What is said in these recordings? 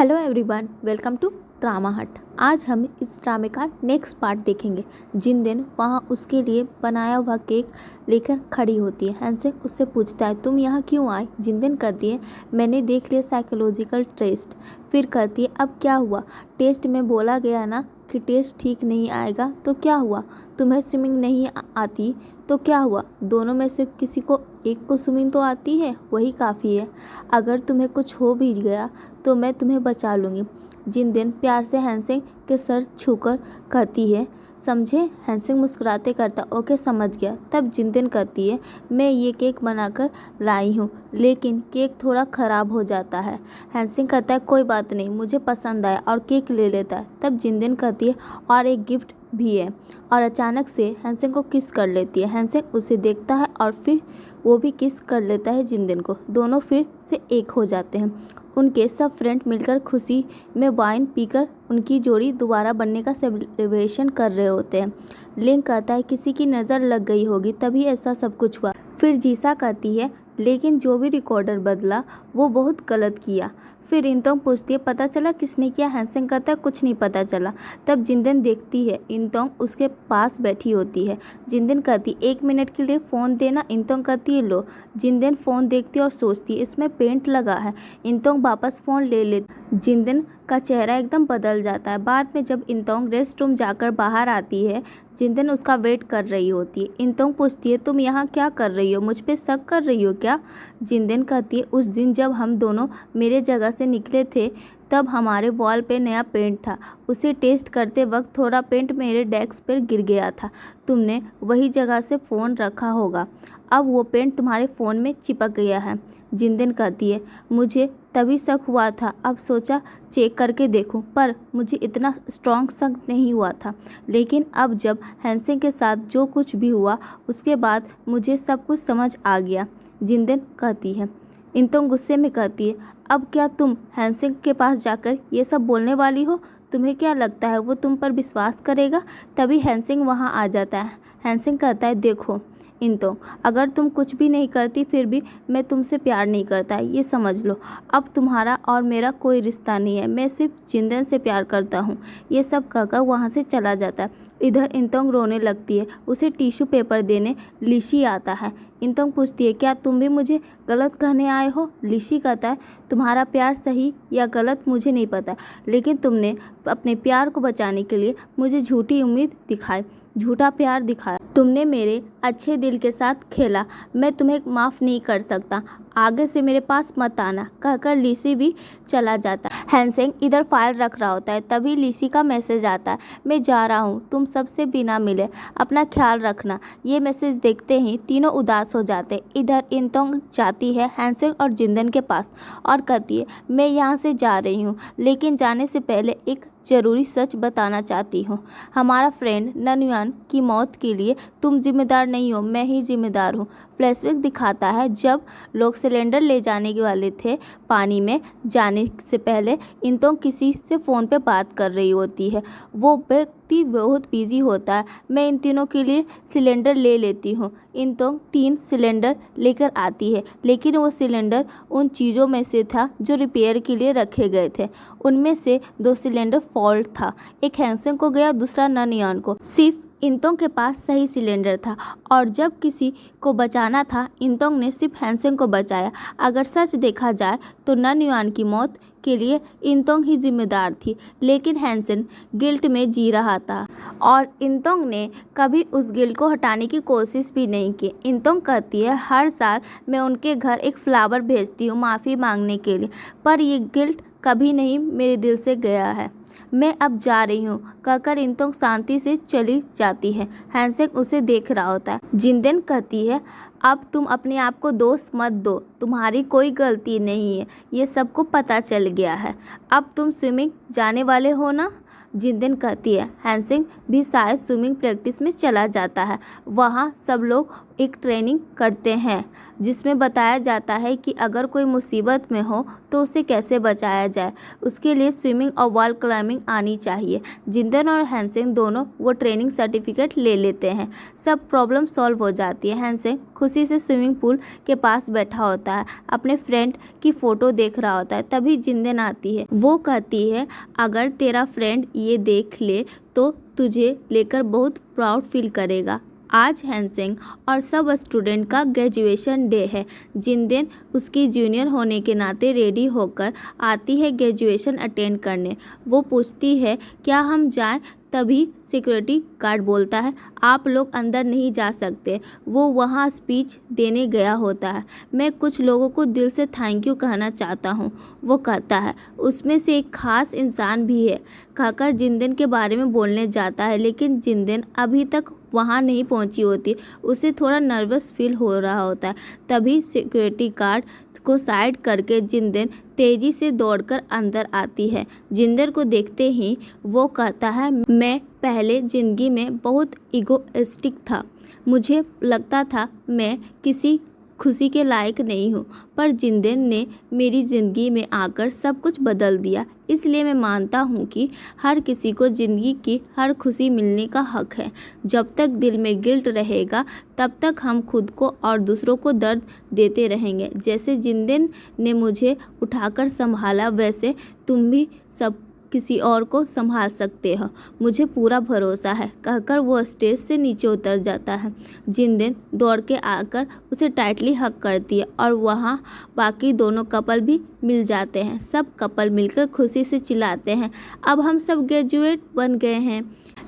Hello everyone, welcome to drama hut. आज हम इस ड्रामे का नेक्स्ट पार्ट देखेंगे। जिनदेन वहाँ उसके लिए बनाया हुआ केक लेकर खड़ी होती है। हैंसेंग उससे पूछता है, तुम यहाँ क्यों आए? जिनदेन कहती है, मैंने देख लिया साइकोलॉजिकल टेस्ट। फिर कहती है, अब क्या हुआ? टेस्ट में बोला गया ना कि टेस्ट ठीक नहीं आएगा, तो क्या हुआ? तुम्हें स्विमिंग नहीं आती तो क्या हुआ? दोनों में से किसी को एक को स्विमिंग तो आती है, वही काफ़ी है। अगर तुम्हें कुछ हो भी गया तो मैं तुम्हें बचा लूँगी। जिनदेन प्यार से हैंसेंग के सर छूकर कहती है, समझे? हैंसेंग मुस्कुराते करता, ओके समझ गया। तब जिनदेन कहती है, मैं ये केक बनाकर लाई हूँ, लेकिन केक थोड़ा ख़राब हो जाता है। हैंसेंग कहता है, कोई बात नहीं, मुझे पसंद आया, और केक ले लेता है। तब जिनदेन कहती है, और एक गिफ्ट भी है, और अचानक से हैंसेंग को किस कर लेती है। हैंसेंग उसे देखता है और फिर वो भी किस कर लेता है जिनदेन को। दोनों फिर से एक हो जाते हैं। उनके सब फ्रेंड मिलकर खुशी में वाइन पीकर उनकी जोड़ी दोबारा बनने का सेलिब्रेशन कर रहे होते हैं। लिंग कहता है, किसी की नज़र लग गई होगी तभी ऐसा सब कुछ हुआ। फिर जीसा कहती है, लेकिन जो भी रिकॉर्डर बदला वो बहुत गलत किया। फिर इंतोंग पूछती है, पता चला किसने किया? हैंसेंग कहता है, कुछ नहीं पता चला। तब जिनदेन देखती है इंतोंग उसके पास बैठी होती है। जिनदेन कहती, 1 मिनट के लिए फ़ोन देना। इंतोंग कहती है, लो। जिनदेन फ़ोन देखती और सोचती है, इसमें पेंट लगा है। इंतोंग वापस फ़ोन ले लेती। जिनदेन का चेहरा एकदम बदल जाता है। बाद में जब इंतोंग रेस्ट रूम जाकर बाहर आती है, जिनदेन उसका वेट कर रही होती है। इंतोंग पूछती है, तुम यहाँ क्या कर रही हो? मुझ पे शक कर रही हो क्या? जिनदेन कहती है, उस दिन जब हम दोनों मेरे जगह से निकले थे तब हमारे वॉल पे नया पेंट था। उसे टेस्ट करते वक्त थोड़ा पेंट मेरे डेस्क पर गिर गया था। तुमने वही जगह से फ़ोन रखा होगा। अब वो पेंट तुम्हारे फ़ोन में चिपक गया है। जिनदेन कहती है, मुझे तभी शक हुआ था, अब सोचा चेक करके देखूं, पर मुझे इतना स्ट्रॉन्ग शक नहीं हुआ था। लेकिन अब जब हैंसेंग के साथ जो कुछ भी हुआ उसके बाद मुझे सब कुछ समझ आ गया। जिनदेन कहती है। इंतोंग गुस्से में कहती है, अब क्या तुम हैंसेंग के पास जाकर ये सब बोलने वाली हो? तुम्हें क्या लगता है वो तुम पर विश्वास करेगा? तभी हैंसेंग वहाँ आ जाता है। हैंसेंग कहता है, देखो इंतोंग, अगर तुम कुछ भी नहीं करती फिर भी मैं तुमसे प्यार नहीं करता, ये समझ लो। अब तुम्हारा और मेरा कोई रिश्ता नहीं है, मैं सिर्फ जिनदेन से प्यार करता हूँ। ये सब कहकर वहाँ से चला जाता है। इधर इंतोंग रोने लगती है। उसे टिश्यू पेपर देने लिशी आता है। इंतोंग पूछती है, क्या तुम भी मुझे गलत कहने आए हो? लिशी कहता है, तुम्हारा प्यार सही या गलत मुझे नहीं पता, लेकिन तुमने अपने प्यार को बचाने के लिए मुझे झूठी उम्मीद दिखाई, झूठा प्यार दिखाया। तुमने मेरे अच्छे दिल के साथ खेला, मैं तुम्हें माफ़ नहीं कर सकता, आगे से मेरे पास मत आना, कहकर लिसी भी चला जाता है। हैंसेंग इधर फाइल रख रहा होता है, तभी लिसी का मैसेज आता है, मैं जा रहा हूँ, तुम सबसे बिना मिले अपना ख्याल रखना। ये मैसेज देखते ही तीनों उदास हो जाते। इधर इंतोंग जाती है हैंसेंग और जिनदेन के पास और कहती है, मैं यहाँ से जा रही हूँ, लेकिन जाने से पहले एक ज़रूरी सच बताना चाहती हूँ। हमारा फ्रेंड ननयुआन की मौत के लिए तुम जिम्मेदार नहीं हो, मैं ही जिम्मेदार हूँ। फ्लैशबैक दिखाता है जब लोग सिलेंडर ले जाने के वाले थे, पानी में जाने से पहले इंतोंग किसी से फ़ोन पे बात कर रही होती है। वो व्यक्ति बहुत बिजी होता है। मैं इन तीनों के लिए सिलेंडर ले लेती हूँ। इंतोंग 3 सिलेंडर लेकर आती है, लेकिन वो सिलेंडर उन चीज़ों में से था जो रिपेयर के लिए रखे गए थे। उनमें से 2 सिलेंडर फॉल्ट था, एक हैंसेंग को गया, दूसरा ननयुआन को। सिर्फ इंतोंग के पास सही सिलेंडर था, और जब किसी को बचाना था इंतोंग ने सिर्फ हैंसेंग को बचाया। अगर सच देखा जाए तो ननयुआन की मौत के लिए इंतोंग ही जिम्मेदार थी, लेकिन हैंसेंग गिल्ट में जी रहा था और इंतोंग ने कभी उस गिल्ट को हटाने की कोशिश भी नहीं की। इंतोंग कहती है, हर साल मैं उनके घर एक फ्लावर भेजती हूँ माफ़ी मांगने के लिए, पर ये गिल्ट कभी नहीं मेरे दिल से गया है। मैं अब जा रही हूँ, कहकर इंतोंग शांति से चली जाती है। हैंसेंग उसे देख रहा होता है। जिनदेन कहती है, अब तुम अपने आप को दोष मत दो, तुम्हारी कोई गलती नहीं है, ये सबको पता चल गया है। अब तुम स्विमिंग जाने वाले हो ना? जिनदेन कहती है। हैंसेंग भी शायद स्विमिंग प्रैक्टिस में चला जाता है। वहाँ सब लोग एक ट्रेनिंग करते हैं जिसमें बताया जाता है कि अगर कोई मुसीबत में हो तो उसे कैसे बचाया जाए। उसके लिए स्विमिंग और वॉल क्लाइंबिंग आनी चाहिए। जिंदन और हैंसेन दोनों वो ट्रेनिंग सर्टिफिकेट ले लेते हैं। सब प्रॉब्लम सॉल्व हो जाती है। हैंसेन खुशी से स्विमिंग पूल के पास बैठा होता है, अपने फ्रेंड की फ़ोटो देख रहा होता है। तभी जिंदन आती है। वो कहती है, अगर तेरा फ्रेंड ये देख ले तो तुझे लेकर बहुत प्राउड फील करेगा। आज हैंसेन और सब स्टूडेंट का ग्रेजुएशन डे है। जिंदन उसकी जूनियर होने के नाते रेडी होकर आती है ग्रेजुएशन अटेंड करने। वो पूछती है, क्या हम जाएं? तभी सिक्योरिटी गार्ड बोलता है, आप लोग अंदर नहीं जा सकते। वो वहाँ स्पीच देने गया होता है। मैं कुछ लोगों को दिल से थैंक यू कहना चाहता हूँ, वो कहता है। उसमें से एक खास इंसान भी है, कहकर जिंदन के बारे में बोलने जाता है, लेकिन जिंदन अभी तक वहाँ नहीं पहुँची होती। उसे थोड़ा नर्वस फील हो रहा होता है। तभी सिक्योरिटी गार्ड को साइड करके जिंदन तेजी से दौड़कर अंदर आती है। जिंदन को देखते ही वो कहता है, मैं पहले ज़िंदगी में बहुत इगोइस्टिक था। मुझे लगता था मैं किसी खुशी के लायक नहीं हूँ, पर जिंदन ने मेरी ज़िंदगी में आकर सब कुछ बदल दिया। इसलिए मैं मानता हूँ कि हर किसी को ज़िंदगी की हर खुशी मिलने का हक है। जब तक दिल में गिल्ट रहेगा तब तक हम खुद को और दूसरों को दर्द देते रहेंगे। जैसे जिंदन ने मुझे उठाकर संभाला, वैसे तुम भी सब किसी और को संभाल सकते हो, मुझे पूरा भरोसा है, कहकर वो स्टेज से नीचे उतर जाता है। जिंदन दौड़ के आकर उसे टाइटली हग करती है और वहाँ बाकी दोनों कपल भी मिल जाते हैं। सब कपल मिलकर खुशी से चिल्लाते हैं, अब हम सब ग्रेजुएट बन गए हैं।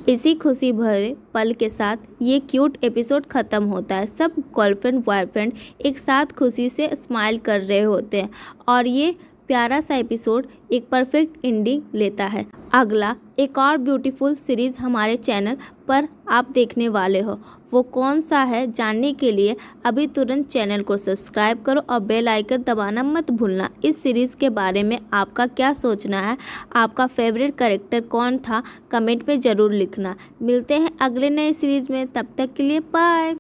इसी खुशी भरे पल के साथ ये क्यूट एपिसोड ख़त्म होता है। सब गर्लफ्रेंड बॉयफ्रेंड एक साथ खुशी से स्माइल कर रहे होते हैं और ये प्यारा सा एपिसोड एक परफेक्ट एंडिंग लेता है। अगला एक और ब्यूटीफुल सीरीज़ हमारे चैनल पर आप देखने वाले हो, वो कौन सा है जानने के लिए अभी तुरंत चैनल को सब्सक्राइब करो और बेल आइकन दबाना मत भूलना। इस सीरीज़ के बारे में आपका क्या सोचना है, आपका फेवरेट कैरेक्टर कौन था, कमेंट में ज़रूर लिखना। मिलते हैं अगले नए सीरीज़ में, तब तक के लिए बाय।